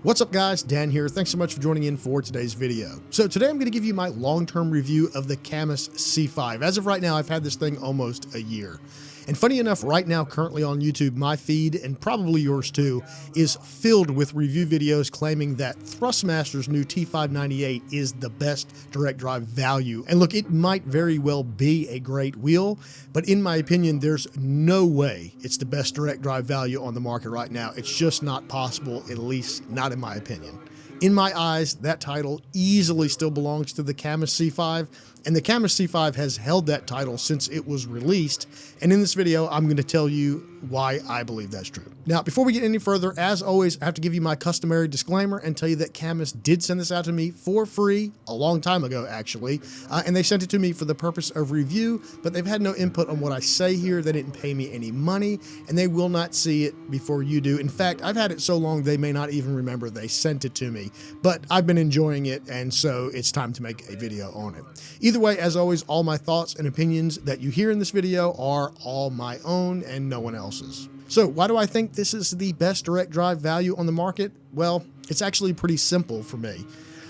What's up guys, Dan here. Thanks so much for joining in for today's video. So today I'm going to give you my long-term review of the Cammus C5. As of right now, I've had this thing almost a year. And funny enough, right now, currently on YouTube, my feed, and probably yours too, is filled with review videos claiming that Thrustmaster's new T598 is the best direct drive value. And look, it might very well be a great wheel, but in my opinion, there's no way it's the best direct drive value on the market right now. It's just not possible, at least not in my opinion. In my eyes, that title easily still belongs to the Cammus C5, and the Cammus C5 has held that title since it was released, and in this video, I'm going to tell you why I believe that's true. Now, before we get any further, as always, I have to give you my customary disclaimer and tell you that Cammus did send this out to me for free a long time ago, actually, and they sent it to me for the purpose of review, but they've had no input on what I say here. They didn't pay me any money, and they will not see it before you do. In fact, I've had it so long they may not even remember they sent it to me, but I've been enjoying it, and so it's time to make a video on it. Either way, as always, all my thoughts and opinions that you hear in this video are all my own and no one else's. So why do I think this is the best direct drive value on the market? Well, it's actually pretty simple for me.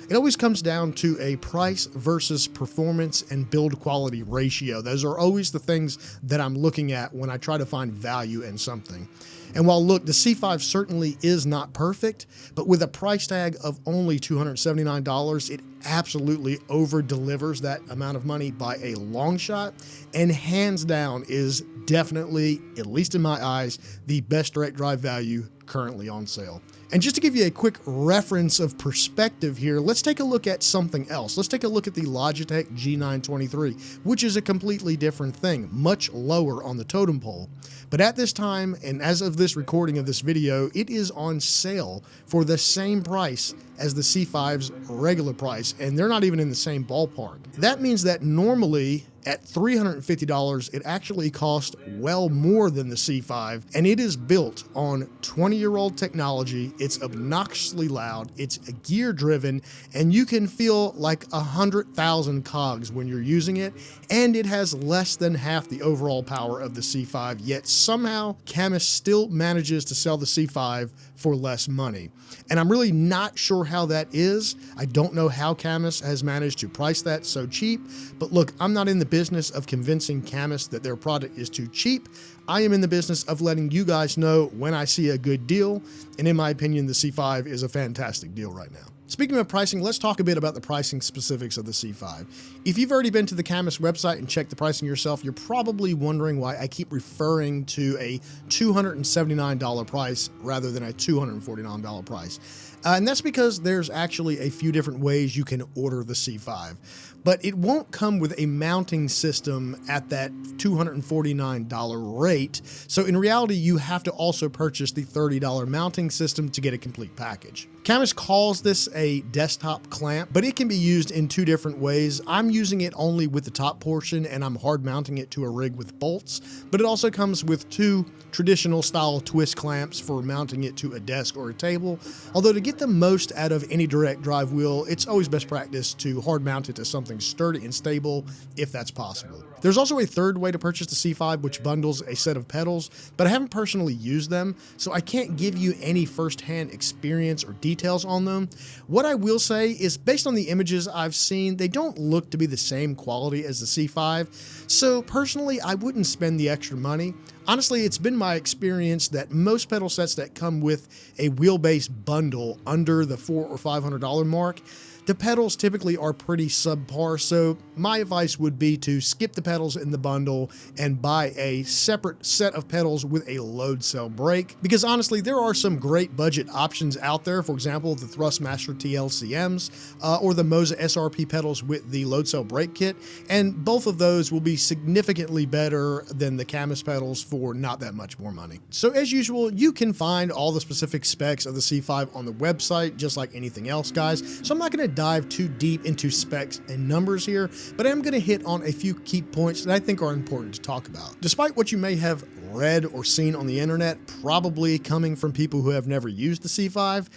It always comes down to a price versus performance and build quality ratio. Those are always the things that I'm looking at when I try to find value in something. And while look, the C5 certainly is not perfect, but with a price tag of only $279, it absolutely over delivers that amount of money by a long shot, and hands down is definitely, at least in my eyes, the best direct drive value currently on sale. And just to give you a quick reference of perspective here, let's take a look at something else. Let's take a look at the Logitech G923, which is a completely different thing, much lower on the totem pole. But at this time, and as of this recording of this video, it is on sale for the same price as the C5's regular price, and they're not even in the same ballpark. That means that normally at $350, it actually costs well more than the C5, and it is built on 20-year-old technology. It's obnoxiously loud, it's gear-driven, and you can feel like 100,000 cogs when you're using it, and it has less than half the overall power of the C5, yet somehow Cammus still manages to sell the C5 for less money. And I'm really not sure how that is. I don't know how Cammus has managed to price that so cheap, but look, I'm not in the business of convincing Cammus that their product is too cheap. I am in the business of letting you guys know when I see a good deal, and in my opinion, the C5 is a fantastic deal right now. Speaking of pricing, let's talk a bit about the pricing specifics of the C5. If you've already been to the Cammus website and checked the pricing yourself, you're probably wondering why I keep referring to a $279 price rather than a $249 price. And that's because there's actually a few different ways you can order the C5. But it won't come with a mounting system at that $249 rate. So in reality, you have to also purchase the $30 mounting system to get a complete package. Cammus calls this a desktop clamp, but it can be used in two different ways. I'm using it only with the top portion, and I'm hard mounting it to a rig with bolts, but it also comes with two traditional style twist clamps for mounting it to a desk or a table. Although to get the most out of any direct drive wheel, it's always best practice to hard mount it to something sturdy and stable if that's possible. There's also a third way to purchase the C5, which bundles a set of pedals, but I haven't personally used them, so I can't give you any firsthand experience or details on them. What I will say is, based on the images I've seen, they don't look to be the same quality as the C5, so personally, I wouldn't spend the extra money. Honestly, it's been my experience that most pedal sets that come with a wheelbase bundle under the $400 or $500 mark, the pedals typically are pretty subpar, so my advice would be to skip the pedals in the bundle and buy a separate set of pedals with a load cell brake, because honestly, there are some great budget options out there. For example, the Thrustmaster TLCMs or the Moza SRP pedals with the load cell brake kit, and both of those will be significantly better than the Cammus pedals for not that much more money. So as usual, you can find all the specific specs of the C5 on the website, just like anything else, guys. So I'm not going to dive too deep into specs and numbers here, but I'm going to hit on a few key points that I think are important to talk about. Despite what you may have read or seen on the internet, probably coming from people who have never used the C5,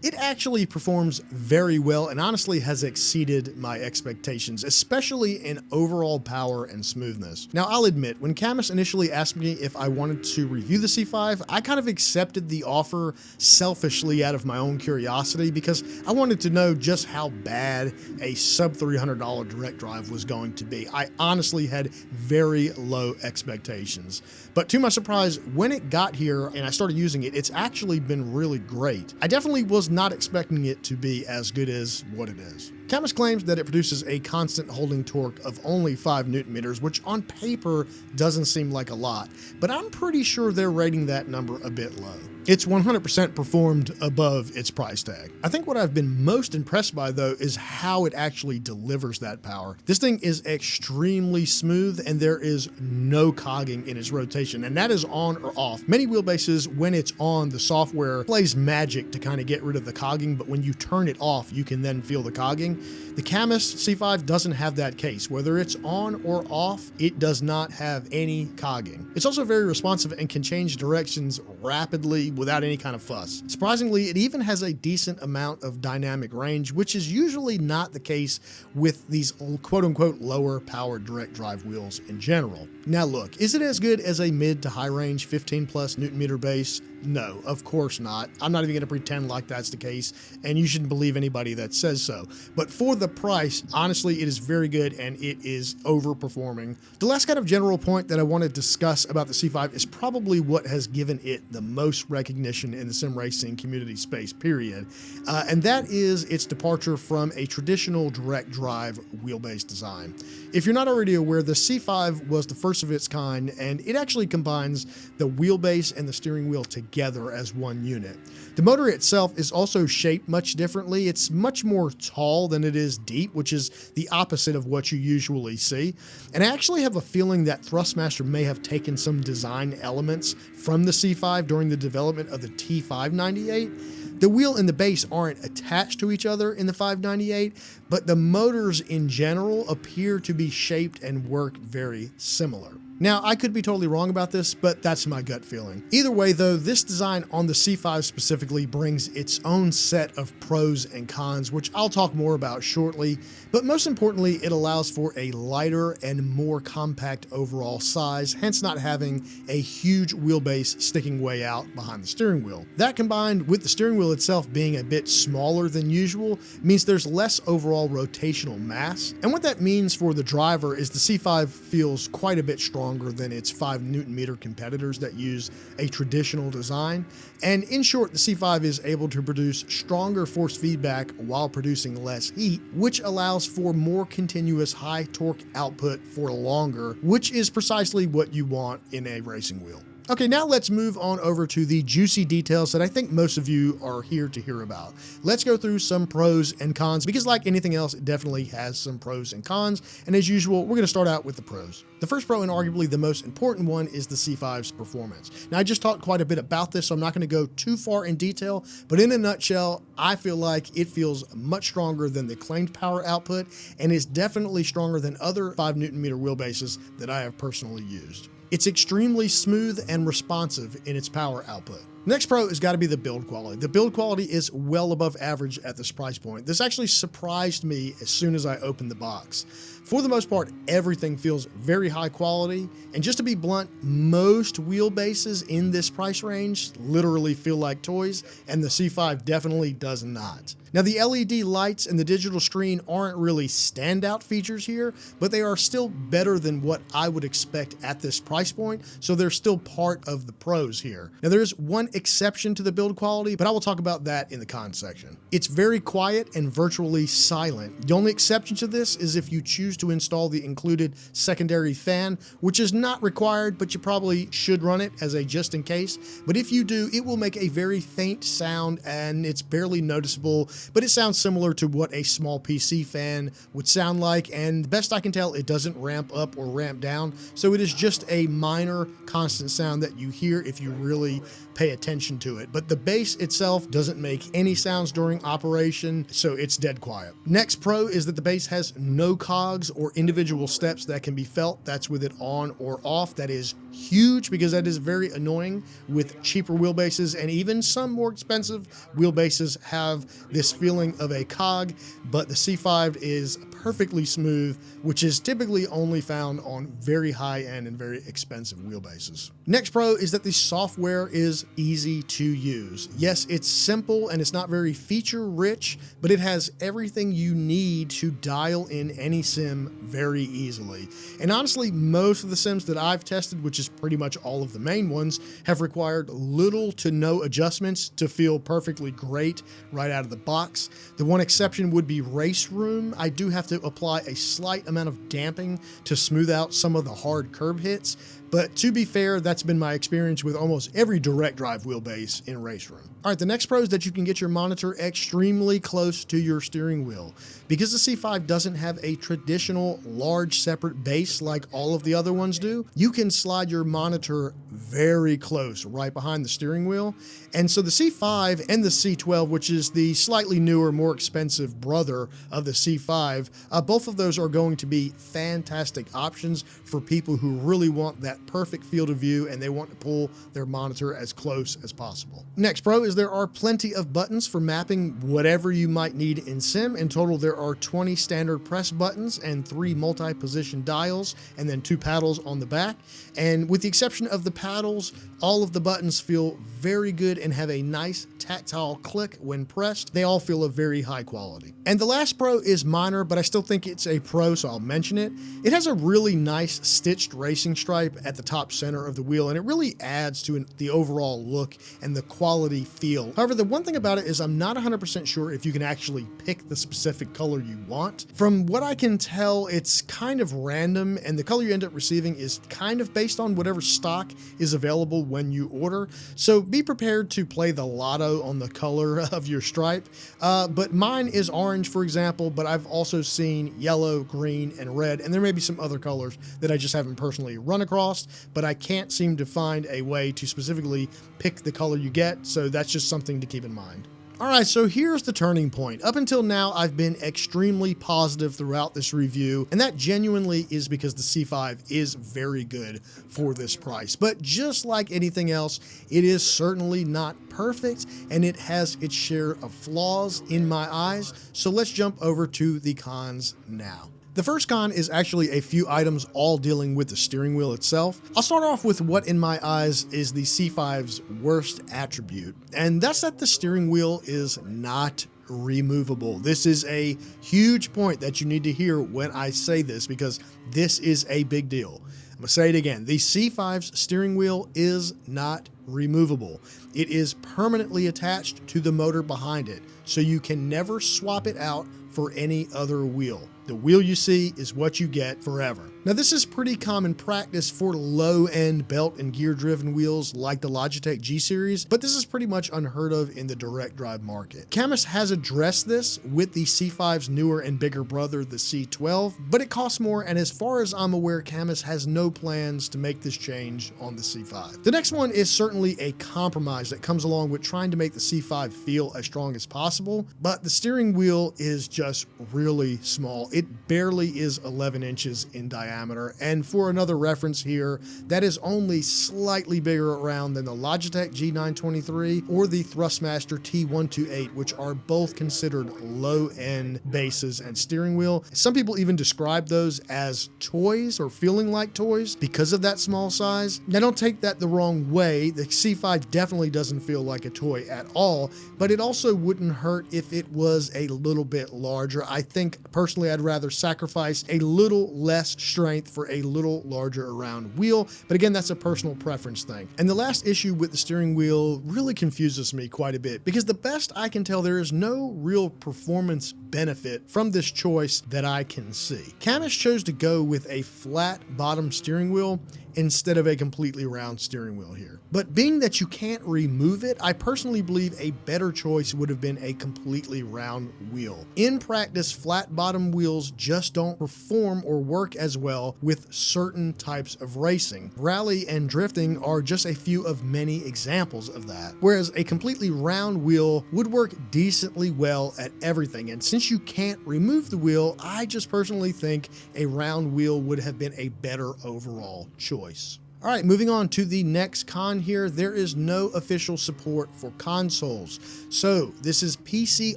It actually performs very well and honestly has exceeded my expectations, especially in overall power and smoothness. Now, I'll admit, when Cammus initially asked me if I wanted to review the C5, I kind of accepted the offer selfishly out of my own curiosity because I wanted to know just how bad a sub $300 direct drive was going to be. I honestly had very low expectations. But to my surprise, when it got here and I started using it, it's actually been really great. I definitely was not expecting it to be as good as what it is. Cammus claims that it produces a constant holding torque of only 5 Newton meters, which on paper doesn't seem like a lot, but I'm pretty sure they're rating that number a bit low. It's 100% performed above its price tag. I think what I've been most impressed by, though, is how it actually delivers that power. This thing is extremely smooth and there is no cogging in its rotation, and that is on or off. Many wheelbases, when it's on, the software plays magic to kind of get rid of the cogging, but when you turn it off, you can then feel the cogging. The Cammus C5 doesn't have that case. Whether it's on or off, it does not have any cogging. It's also very responsive and can change directions rapidly without any kind of fuss. Surprisingly, it even has a decent amount of dynamic range, which is usually not the case with these quote-unquote lower powered direct drive wheels in general. Now look, is it as good as a mid to high range 15 plus Newton meter base? No, of course not. I'm not even going to pretend like that's the case, and you shouldn't believe anybody that says so. But for the price, honestly, it is very good and it is overperforming. The last kind of general point that I want to discuss about the C5 is probably what has given it the most recognition in the sim racing community space, period. And that is its departure from a traditional direct drive wheelbase design. If you're not already aware, the C5 was the first of its kind, and it actually combines the wheelbase and the steering wheel together as one unit. The motor itself is also shaped much differently. It's much more tall than it is deep, which is the opposite of what you usually see. And I actually have a feeling that Thrustmaster may have taken some design elements from the C5 during the development of the T598. The wheel and the base aren't attached to each other in the 598, but the motors in general appear to be shaped and work very similar. Now, I could be totally wrong about this, but that's my gut feeling. Either way, though, this design on the C5 specifically brings its own set of pros and cons, which I'll talk more about shortly. But most importantly, it allows for a lighter and more compact overall size, hence not having a huge wheelbase sticking way out behind the steering wheel. That, combined with the steering wheel itself being a bit smaller than usual, means there's less overall rotational mass. And what that means for the driver is the C5 feels quite a bit stronger than its 5 Newton meter competitors that use a traditional design. And in short, the C5 is able to produce stronger force feedback while producing less heat, which allows for more continuous high torque output for longer, which is precisely what you want in a racing wheel. Okay, now let's move on over to the juicy details that I think most of you are here to hear about. Let's go through some pros and cons, because like anything else, it definitely has some pros and cons. And as usual, we're going to start out with the pros. The first pro, and arguably the most important one, is the C5's performance. Now, I just talked quite a bit about this, so I'm not going to go too far in detail, but in a nutshell, I feel like it feels much stronger than the claimed power output, and is definitely stronger than other 5 Newton meter wheelbases that I have personally used. It's extremely smooth and responsive in its power output. Next pro has got to be the build quality. The build quality is well above average at this price point. This actually surprised me as soon as I opened the box. For the most part, everything feels very high quality, and just to be blunt, most wheelbases in this price range literally feel like toys, and the C5 definitely does not. Now, the LED lights and the digital screen aren't really standout features here, but they are still better than what I would expect at this price point, so they're still part of the pros here. Now, there is one exception to the build quality, but I will talk about that in the cons section. It's very quiet and virtually silent. The only exception to this is if you choose to install the included secondary fan, which is not required, but you probably should run it as a just in case. But if you do, it will make a very faint sound and it's barely noticeable, but it sounds similar to what a small PC fan would sound like, and best I can tell, it doesn't ramp up or ramp down, so it is just a minor constant sound that you hear if you really pay attention attention to it, but the base itself doesn't make any sounds during operation, so it's dead quiet. Next pro is that the base has no cogs or individual steps that can be felt. That's with it on or off. That is huge because that is very annoying with cheaper wheelbases, and even some more expensive wheelbases have this feeling of a cog, but the C5 is perfectly smooth, which is typically only found on very high-end and very expensive wheelbases. Next pro is that the software is easy to use. Yes, it's simple and it's not very feature-rich, but it has everything you need to dial in any sim very easily. And honestly, most of the sims that I've tested, which is pretty much all of the main ones, have required little to no adjustments to feel perfectly great right out of the box. The one exception would be Race Room. I do have to apply a slight amount of damping to smooth out some of the hard curb hits, but to be fair, that's been my experience with almost every direct drive wheelbase in Race Room. All right, the next pro is that you can get your monitor extremely close to your steering wheel. Because the C5 doesn't have a traditional large separate base like all of the other ones do, you can slide your monitor very close right behind the steering wheel. And so the C5 and the C12, which is the slightly newer, more expensive brother of the C5, both of those are going to be fantastic options for people who really want that perfect field of view and they want to pull their monitor as close as possible. Next pro is there are plenty of buttons for mapping whatever you might need in sim. In total, there are 20 standard press buttons and 3 multi-position dials, and then 2 paddles on the back. And with the exception of the paddles, all of the buttons feel very good and have a nice tactile click when pressed. They all feel of very high quality. And the last pro is minor, but I still think it's a pro, so I'll mention it. It has a really nice stitched racing stripe at the top center of the wheel, and it really adds to the overall look and the quality feel. However, the one thing about it is I'm not 100% sure if you can actually pick the specific color you want. From what I can tell, it's kind of random, and the color you end up receiving is kind of based on whatever stock is available when you order. So be prepared to play the lotto on the color of your stripe. But mine is orange, for example, but I've also seen yellow, green, and red, and there may be some other colors that I just haven't personally run across, but I can't seem to find a way to specifically pick the color you get, so that's just something to keep in mind. All right, so here's the turning point. Up until now, I've been extremely positive throughout this review, and that genuinely is because the C5 is very good for this price. But just like anything else, it is certainly not perfect, and it has its share of flaws in my eyes. So let's jump over to the cons now. The first con is actually a few items all dealing with the steering wheel itself. I'll start off with what in my eyes is the C5's worst attribute, and that's that the steering wheel is not removable. This is a huge point that you need to hear when I say this, because this is a big deal. I'm gonna say it again. The C5's steering wheel is not removable. It is permanently attached to the motor behind it, so you can never swap it out for any other wheel. The wheel you see is what you get forever. Now, this is pretty common practice for low-end belt and gear-driven wheels like the Logitech G Series, but this is pretty much unheard of in the direct drive market. Cammus has addressed this with the C5's newer and bigger brother, the C12, but it costs more, and as far as I'm aware, Cammus has no plans to make this change on the C5. The next one is certainly a compromise that comes along with trying to make the C5 feel as strong as possible, but the steering wheel is just really small. It barely is 11 inches in diameter, and for another reference here, that is only slightly bigger around than the Logitech G923 or the Thrustmaster T128, which are both considered low-end bases and steering wheel. Some people even describe those as toys or feeling like toys because of that small size. Now, don't take that the wrong way. The C5 definitely doesn't feel like a toy at all, but it also wouldn't hurt if it was a little bit larger. I think personally I'd rather sacrifice a little less strength for a little larger round wheel, but again, that's a personal preference thing. And the last issue with the steering wheel really confuses me quite a bit, because the best I can tell, there is no real performance benefit from this choice that I can see. Cammus chose to go with a flat bottom steering wheel, instead of a completely round steering wheel here. But being that you can't remove it, I personally believe a better choice would have been a completely round wheel. In practice, flat bottom wheels just don't perform or work as well with certain types of racing. Rally and drifting are just a few of many examples of that. Whereas a completely round wheel would work decently well at everything. And since you can't remove the wheel, I just personally think a round wheel would have been a better overall choice. All right, moving on to the next con here. There is no official support for consoles. So this is PC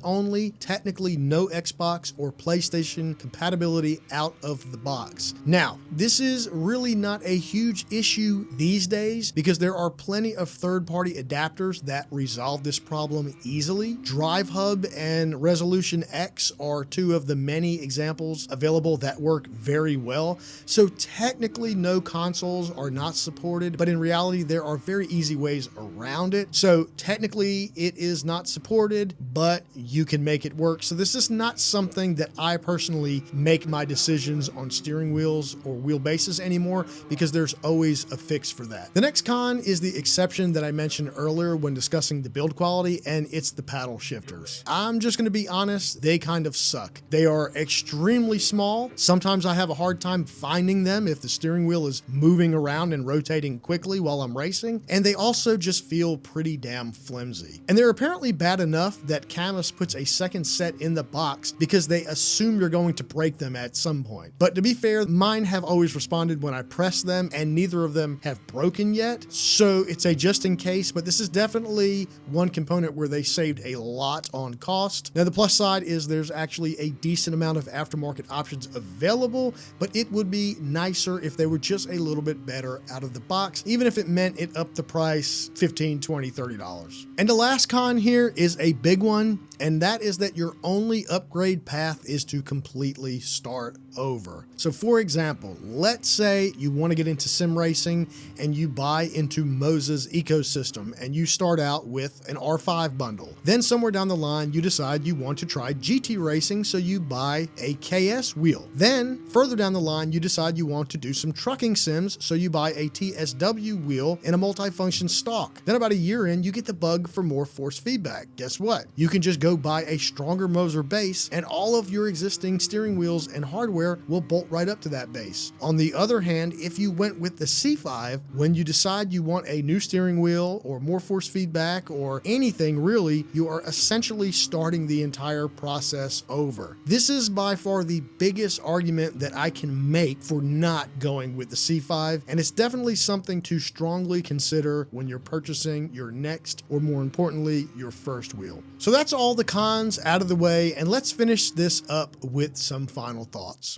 only, technically no Xbox or PlayStation compatibility out of the box. Now, this is really not a huge issue these days because there are plenty of third-party adapters that resolve this problem easily. DriveHub and Resolution X are two of the many examples available that work very well. So technically no consoles are not supported, but in reality there are very easy ways around it. So technically it is not supported, but you can make it work. So this is not something that I personally make my decisions on steering wheels or wheelbases anymore, because there's always a fix for that. The next con is the exception that I mentioned earlier when discussing the build quality, and it's the paddle shifters. I'm just going to be honest, they kind of suck. They are extremely small. Sometimes I have a hard time finding them if the steering wheel is moving around and rotating quickly while I'm racing, and they also just feel pretty damn flimsy. And they're apparently bad enough that Cammus puts a second set in the box because they assume you're going to break them at some point. But to be fair, mine have always responded when I press them, and neither of them have broken yet. So it's a just in case, but this is definitely one component where they saved a lot on cost. Now the plus side is there's actually a decent amount of aftermarket options available, but it would be nicer if they were just a little bit better out of the box, even if it meant it upped the price $15, $20, $30. And the last con here is a big one, and that is that your only upgrade path is to completely start over. So for example, let's say you want to get into sim racing and you buy into Moses ecosystem and you start out with an R5 bundle. Then somewhere down the line, you decide you want to try GT racing, so you buy a KS wheel. Then further down the line, you decide you want to do some trucking sims, so you buy a TSW wheel in a multifunction stock. Then about a year in, you get the bug for more force feedback. Guess what? You can just go buy a stronger Moser base, and all of your existing steering wheels and hardware will bolt right up to that base. On the other hand, if you went with the C5, when you decide you want a new steering wheel or more force feedback or anything really, you are essentially starting the entire process over. This is by far the biggest argument that I can make for not going with the C5, and it's definitely something to strongly consider when you're purchasing your next, or more importantly, your first wheel. So that's all the cons out of the way, and let's finish this up with some final thoughts.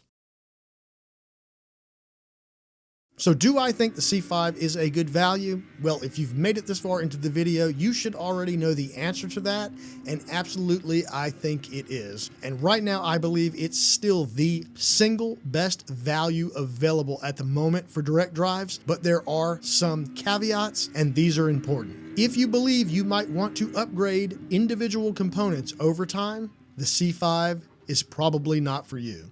So do I think the C5 is a good value? Well, if you've made it this far into the video, you should already know the answer to that, and absolutely I think it is. And right now I believe it's still the single best value available at the moment for direct drives, but there are some caveats, and these are important. If you believe you might want to upgrade individual components over time, the C5 is probably not for you.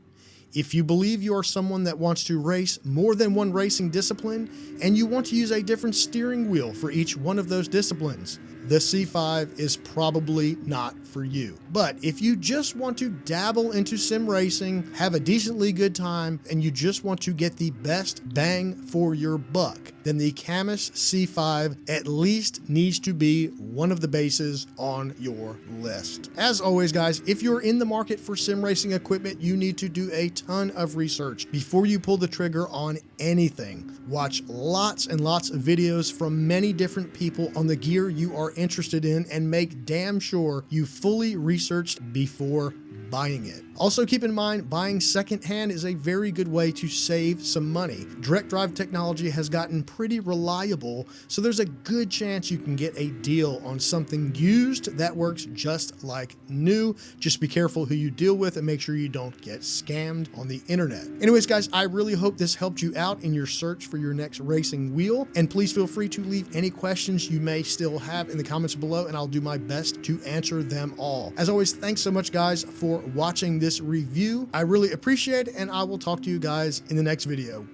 If you believe you are someone that wants to race more than one racing discipline, and you want to use a different steering wheel for each one of those disciplines, the C5 is probably not for you. But if you just want to dabble into sim racing, have a decently good time, and you just want to get the best bang for your buck, then the Cammus C5 at least needs to be one of the bases on your list. As always, guys, if you're in the market for sim racing equipment, you need to do a ton of research before you pull the trigger on anything. Watch lots and lots of videos from many different people on the gear you are interested in, and make damn sure you fully researched before buying it. Also keep in mind, buying secondhand is a very good way to save some money. Direct drive technology has gotten pretty reliable, so there's a good chance you can get a deal on something used that works just like new. Just be careful who you deal with and make sure you don't get scammed on the internet. Anyways, guys, I really hope this helped you out in your search for your next racing wheel, and please feel free to leave any questions you may still have in the comments below, and I'll do my best to answer them all. As always, thanks so much, guys, for watching this review. I really appreciate it, and I will talk to you guys in the next video.